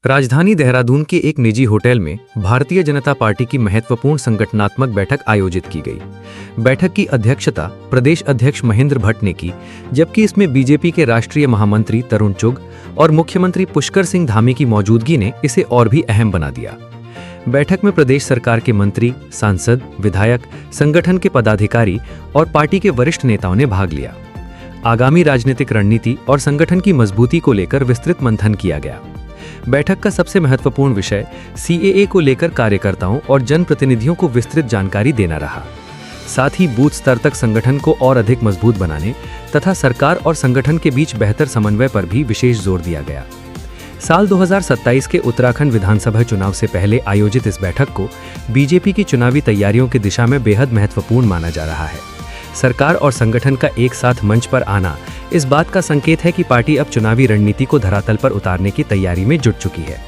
राजधानी देहरादून के एक निजी होटल में भारतीय जनता पार्टी की महत्वपूर्ण संगठनात्मक बैठक आयोजित की गई। बैठक की अध्यक्षता प्रदेश अध्यक्ष महेंद्र भट्ट ने की, जबकि इसमें बीजेपी के राष्ट्रीय महामंत्री तरुण चुग और मुख्यमंत्री पुष्कर सिंह धामी की मौजूदगी ने इसे और भी अहम बना दिया। बैठक में प्रदेश सरकार के मंत्री, सांसद, विधायक, संगठन के पदाधिकारी और पार्टी के वरिष्ठ नेताओं ने भाग लिया। आगामी राजनीतिक रणनीति और संगठन की मजबूती को लेकर विस्तृत मंथन किया गया। बैठक का सबसे महत्वपूर्ण विषय सीएए को लेकर कार्यकर्ताओं और जनप्रतिनिधियों को विस्तृत जानकारी देना रहा। साथ ही बूथ स्तर तक संगठन को और अधिक मजबूत बनाने तथा सरकार और संगठन के बीच बेहतर समन्वय पर भी विशेष जोर दिया गया। साल 2027 के उत्तराखंड विधानसभा चुनाव से पहले आयोजित इस बैठक को बीजेपी की चुनावी तैयारियों की दिशा में बेहद महत्वपूर्ण माना जा रहा है। सरकार और संगठन का एक साथ मंच पर आना इस बात का संकेत है कि पार्टी अब चुनावी रणनीति को धरातल पर उतारने की तैयारी में जुट चुकी है।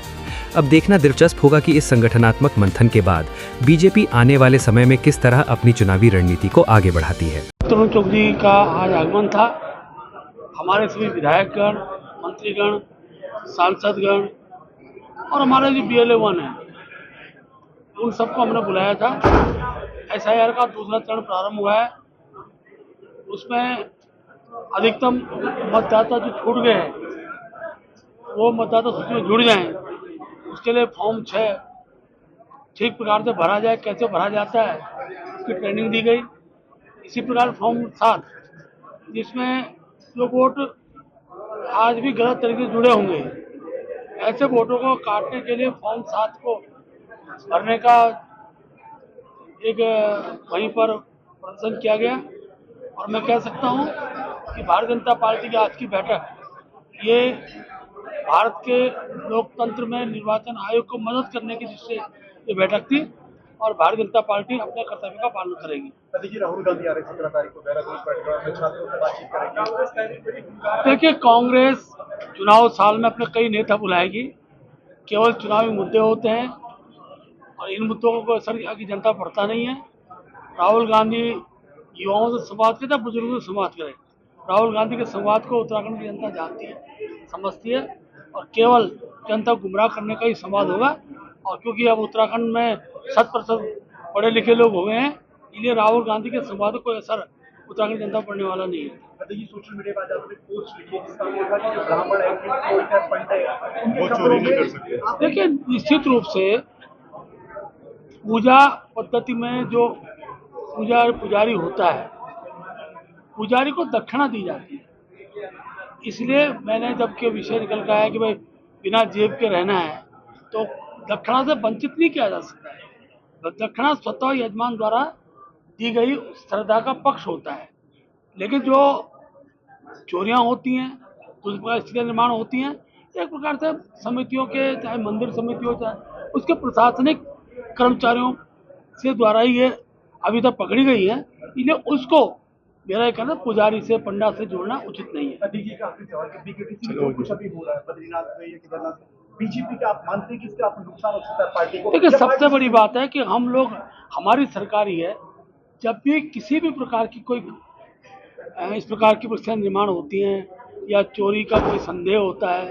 अब देखना दिलचस्प होगा कि इस संगठनात्मक मंथन के बाद बीजेपी आने वाले समय में किस तरह अपनी चुनावी रणनीति को आगे बढ़ाती है। तरुण चुग जी का आज आगमन था। हमारे सभी विधायकगण, मंत्रीगण, सांसदगण और हमारे जो BLA1 है, उन सबको हमने बुलाया था। SIR का दूसरा चरण प्रारंभ हुआ है। उसमें अधिकतम मतदाता जो छूट गए हैं वो मतदाता सूची में जुड़ जाएं, उसके लिए फॉर्म 6 ठीक प्रकार से भरा जाए, कैसे भरा जाता है उसकी ट्रेनिंग दी गई। इसी प्रकार फॉर्म 7 जिसमें जो वोट आज भी गलत तरीके से जुड़े होंगे, ऐसे वोटों को काटने के लिए फॉर्म 7 को भरने का एक वहीं पर प्रदर्शन किया गया। और मैं कह सकता हूं कि भारतीय जनता पार्टी की आज की बैठक ये भारत के लोकतंत्र में निर्वाचन आयोग को मदद करने की जिससे ये बैठक थी और भारतीय जनता पार्टी अपने कर्तव्य का पालन करेगी। देखिए, राहुल गांधी आ रहे 17 तारीख को देहरादून में छात्रों से बातचीत करेंगे। देखिए, कांग्रेस चुनाव साल में अपने कई नेता बुलाएगी। केवल चुनावी मुद्दे होते हैं और इन मुद्दों को असर यहाँ की जनता पड़ता नहीं है। राहुल गांधी युवाओं से संवाद करे, बुजुर्गों से संवाद करे। राहुल गांधी के संवाद को उत्तराखंड की जनता जानती है, समझती है और केवल जनता को गुमराह करने का ही संवाद होगा। और क्योंकि अब उत्तराखंड में 100% पढ़े लिखे लोग हो गए हैं, इसलिए राहुल गांधी के संवाद को कोई असर उत्तराखंड जनता पड़ने वाला नहीं है। देखिए, सोशल मीडिया पर आपने पोस्ट लिखी है जिसका देखा कि जो ब्राह्मण है वो चोरी नहीं कर सकते। देखिए, निश्चित रूप से पूजा पद्धति में जो पुजारी होता है, पुजारी को दक्षिणा दी जाती है। इसलिए मैंने जबकि विषय निकल कर आया कि भाई बिना जेब के रहना है तो दक्षिणा से वंचित नहीं किया जा सकता है। तो दक्षिणा स्वतः यजमान द्वारा दी गई श्रद्धा का पक्ष होता है। लेकिन जो चोरियां होती हैं, दूसरी प्रकार स्थितियां निर्माण होती हैं, एक प्रकार से समितियों के, चाहे मंदिर समिति हो चाहे उसके प्रशासनिक कर्मचारियों से द्वारा ही ये अभी तक पकड़ी गई है। इसलिए उसको मेरा ये कहना पुजारी से, पंडा से जोड़ना उचित नहीं है। कुछ अभी हो रहा है बद्रीनाथ में या केदारनाथ में, बीजेपी का आप मानते हैं कि इसका आपको नुकसान हो सकता है पार्टी को? देखिए, सबसे बड़ी बात है कि हम लोग, हमारी सरकार ही है, जब भी किसी भी प्रकार की कोई इस प्रकार की परिस्थितियां निर्माण होती हैं या चोरी का कोई संदेह होता है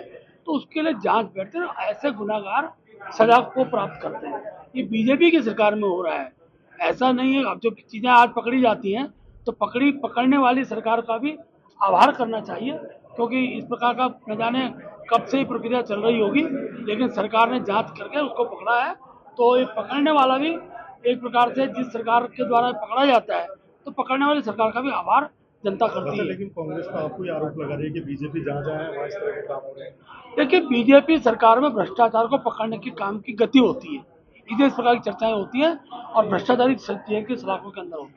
तो उसके लिए जांच बैठते हैं। ऐसे गुनाहगार सजा को प्राप्त करते हैं। ये बीजेपी की सरकार में हो रहा है, ऐसा नहीं है। अब जो चीज़ें आज पकड़ी जाती हैं तो पकड़ने वाली सरकार का भी आभार करना चाहिए, क्योंकि इस प्रकार का न जाने कब से ही प्रक्रिया चल रही होगी, लेकिन सरकार ने जांच करके उसको पकड़ा है। तो ये पकड़ने वाला भी एक प्रकार से, जिस सरकार के द्वारा पकड़ा जाता है तो पकड़ने वाली सरकार का भी आभार जनता करती है। लेकिन कांग्रेस पर आपको आरोप लगा रही है कि बीजेपी जहाँ जहाँ है वहाँ इस तरह के काम हो रहे हैं। देखिए, बीजेपी सरकार में भ्रष्टाचार को पकड़ने की काम की गति होती है, इसलिए इस प्रकार की चर्चाएं होती हैं और भ्रष्टाचारी जेल की सलाखों के अंदर होती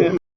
है।